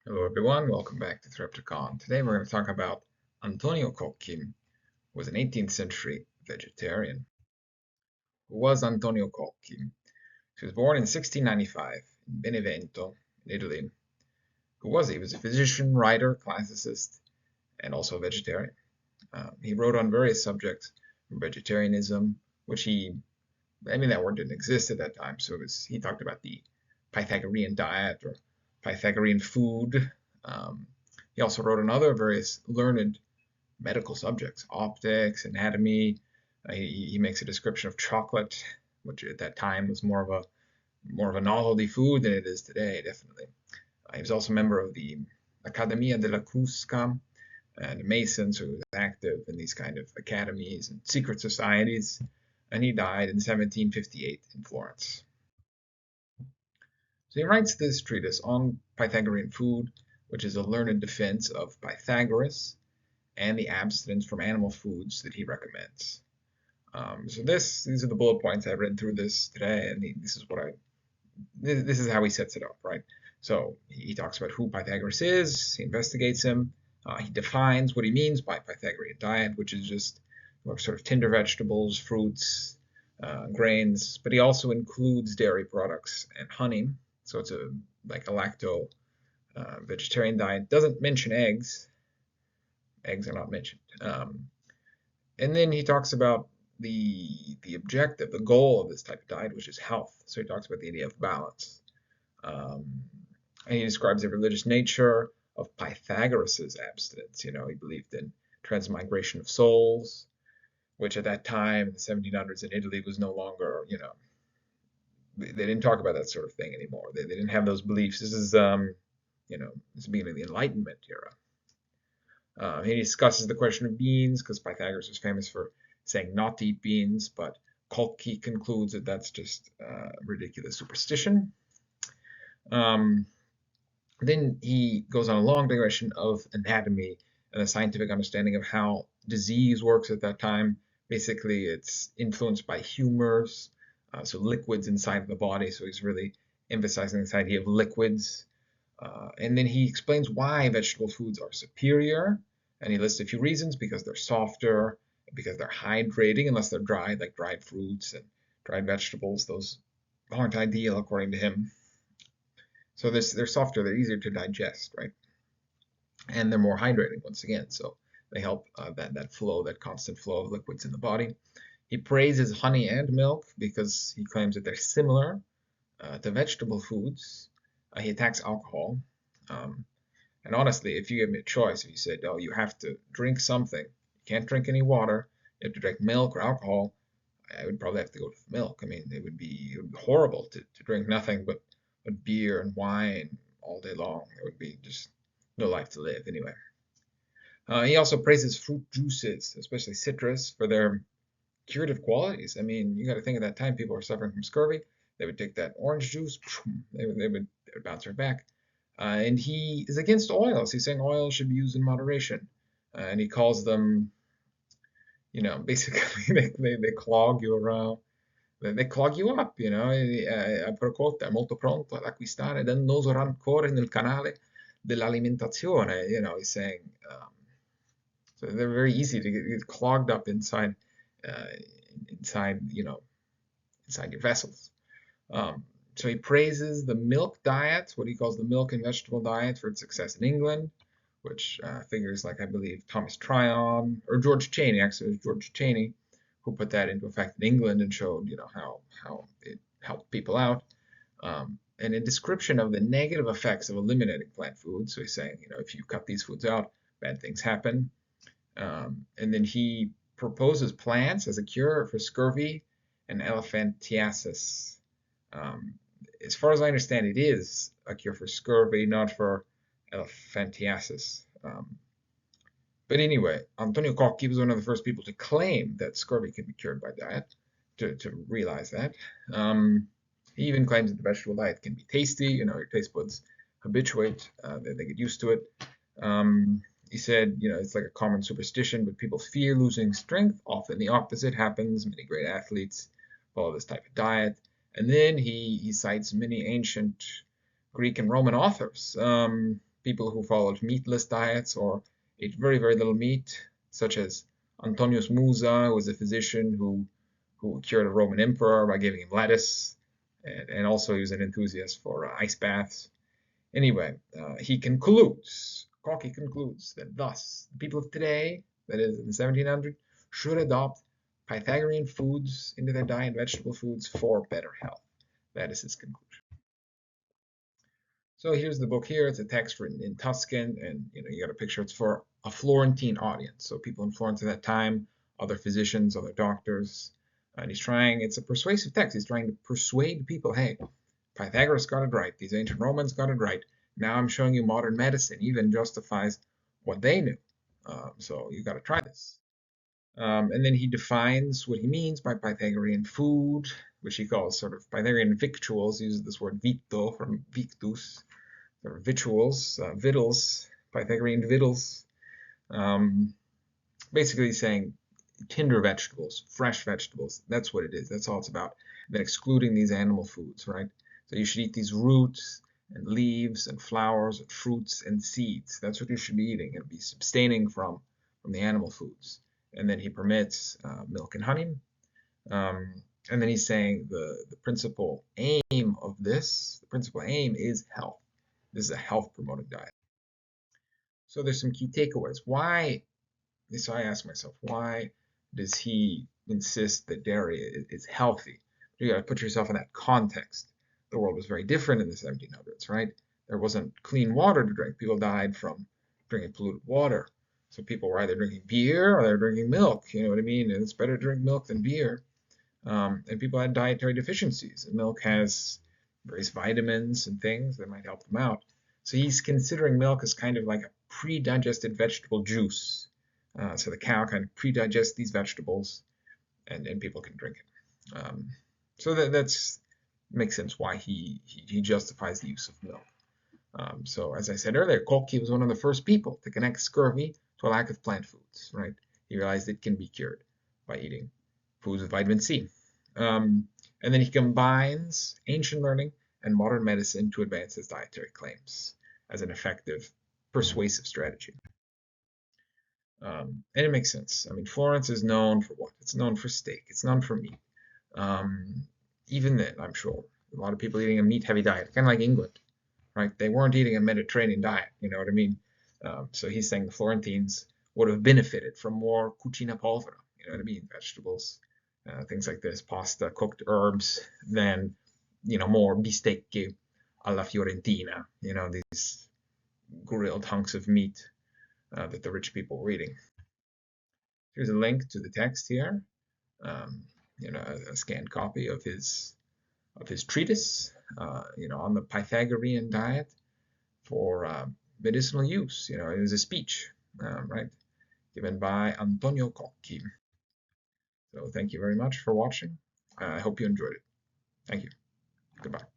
Hello everyone, welcome back to Thripticon. Today we're going to talk about Antonio Cocchi, who was an 18th century vegetarian. Who was Antonio Cocchi? He was born in 1695 in Benevento, in Italy. Who was he? He was a physician, writer, classicist, and also a vegetarian. He wrote on various subjects, from vegetarianism, which that word didn't exist at that time, so he talked about the Pythagorean diet or Pythagorean food. Um, he also wrote on other various learned medical subjects, optics, anatomy. He makes a description of chocolate, which at that time was more of a novelty food than it is today, definitely. He was also a member of the Accademia della Crusca and a Mason, so he was active in these kind of academies and secret societies. And he died in 1758 in Florence. So he writes this treatise on Pythagorean food, which is a learned defense of Pythagoras and the abstinence from animal foods that he recommends. These are the bullet points. I read through this today, and this is how he sets it up, right? So he talks about who Pythagoras is. He investigates him. He defines what he means by Pythagorean diet, which is just sort of tender vegetables, fruits, grains, but he also includes dairy products and honey. So it's like a lacto vegetarian diet. Doesn't mention eggs. Eggs are not mentioned. And then he talks about the objective, the goal of this type of diet, which is health. So he talks about the idea of balance. Um, and he describes the religious nature of Pythagoras's abstinence. He believed in transmigration of souls, which at that time in the 1700s in Italy was no longer, they didn't talk about that sort of thing anymore. They didn't have those beliefs. This is the beginning of the Enlightenment era. He discusses the question of beans because Pythagoras was famous for saying not to eat beans, but Cocchi concludes that that's just ridiculous superstition. Um, then he goes on a long digression of anatomy and a scientific understanding of how disease works at that time. Basically, it's influenced by humors, so liquids inside of the body. So he's really emphasizing this idea of liquids. And then he explains why vegetable foods are superior. And he lists a few reasons because they're softer, because they're hydrating, unless they're dried, like dried fruits and dried vegetables. Those aren't ideal, according to him. So they're softer, they're easier to digest, right? And they're more hydrating once again. So they help that constant flow of liquids in the body. He praises honey and milk because he claims that they're similar to vegetable foods. He attacks alcohol. Um, and honestly, if you give me a choice, if you said, oh, you have to drink something, you can't drink any water, you have to drink milk or alcohol, I would probably have to go with milk. I mean, it would be horrible to drink nothing but beer and wine all day long. It would be just no life to live anyway. He also praises fruit juices, especially citrus, for their curative qualities. I mean, you got to think at that time people were suffering from scurvy. They would take that orange juice, they would bounce right back. And he is against oils. He's saying oils should be used in moderation. And he calls them, basically they clog you around. They clog you up, I put a quote there, molto pronto ad acquistare dannoso rancore nel canale dell'alimentazione. He's saying, so they're very easy to get clogged up uh, inside, inside your vessels. Um, so he praises the milk diet, what he calls the milk and vegetable diet, for its success in England, which figures like I believe Thomas Tryon or George Cheney. Actually, it was George Cheney who put that into effect in England and showed how it helped people out. And a description of the negative effects of eliminating plant foods. So he's saying, if you cut these foods out, bad things happen. And then he proposes plants as a cure for scurvy and elephantiasis. Um, as far as I understand, it is a cure for scurvy, not for elephantiasis. But anyway, Antonio Cocchi was one of the first people to claim that scurvy can be cured by diet, to realize that. He even claims that the vegetable diet can be tasty. Your taste buds habituate, they get used to it. He said, it's like a common superstition, but people fear losing strength. Often the opposite happens. Many great athletes follow this type of diet. And then he cites many ancient Greek and Roman authors. people who followed meatless diets or ate very, very little meat, such as Antonius Musa, who was a physician who cured a Roman emperor by giving him lettuce, and also he was an enthusiast for ice baths. Anyway, he concludes, Cocchi concludes that thus the people of today, that is in the 1700s, should adopt Pythagorean foods into their diet, vegetable foods, for better health. That is his conclusion. So here's the book here. It's a text written in Tuscan, and you got a picture. It's for a Florentine audience. So people in Florence at that time, other physicians, other doctors. And it's a persuasive text. He's trying to persuade people, hey, Pythagoras got it right. These ancient Romans got it right. Now I'm showing you modern medicine even justifies what they knew. So you got to try this. And then he defines what he means by Pythagorean food, which he calls sort of Pythagorean victuals. He uses this word victo from victus, sort of victuals, victuals, Pythagorean victuals. Basically saying tender vegetables, fresh vegetables. That's what it is. That's all it's about. And then excluding these animal foods, right? So you should eat these roots and leaves and flowers and fruits and seeds. That's what you should be eating and be abstaining from the animal foods. And then he permits milk and honey. And then he's saying the principal aim of this, the principal aim is health. This is a health promoting diet. So there's some key takeaways. So I ask myself, why does he insist that dairy is healthy? You got to put yourself in that context. The world was very different in the 1700s, right? There wasn't clean water to drink. People died from drinking polluted water. So people were either drinking beer or they were drinking milk. You know what I mean? And it's better to drink milk than beer. And people had dietary deficiencies. And milk has various vitamins and things that might help them out. So he's considering milk as kind of like a pre-digested vegetable juice. So the cow kind of pre-digests these vegetables, and people can drink it. So that's makes sense why he justifies the use of milk. So as I said earlier, Cocchi was one of the first people to connect scurvy to a lack of plant foods. Right? He realized it can be cured by eating foods with vitamin C. And then he combines ancient learning and modern medicine to advance his dietary claims as an effective, persuasive strategy. And it makes sense. I mean, Florence is known for what? It's known for steak. It's known for meat. Even then, I'm sure, a lot of people eating a meat-heavy diet, kind of like England, right? They weren't eating a Mediterranean diet, you know what I mean? So he's saying the Florentines would have benefited from more cucina povera, you know what I mean? Vegetables, things like this, pasta, cooked herbs, than, more bistecche alla Fiorentina, these grilled hunks of meat that the rich people were eating. Here's a link to the text here, a scanned copy of his treatise, on the Pythagorean diet for medicinal use. It was a speech, right, given by Antonio Cocchi. So thank you very much for watching. I hope you enjoyed it. Thank you. Goodbye.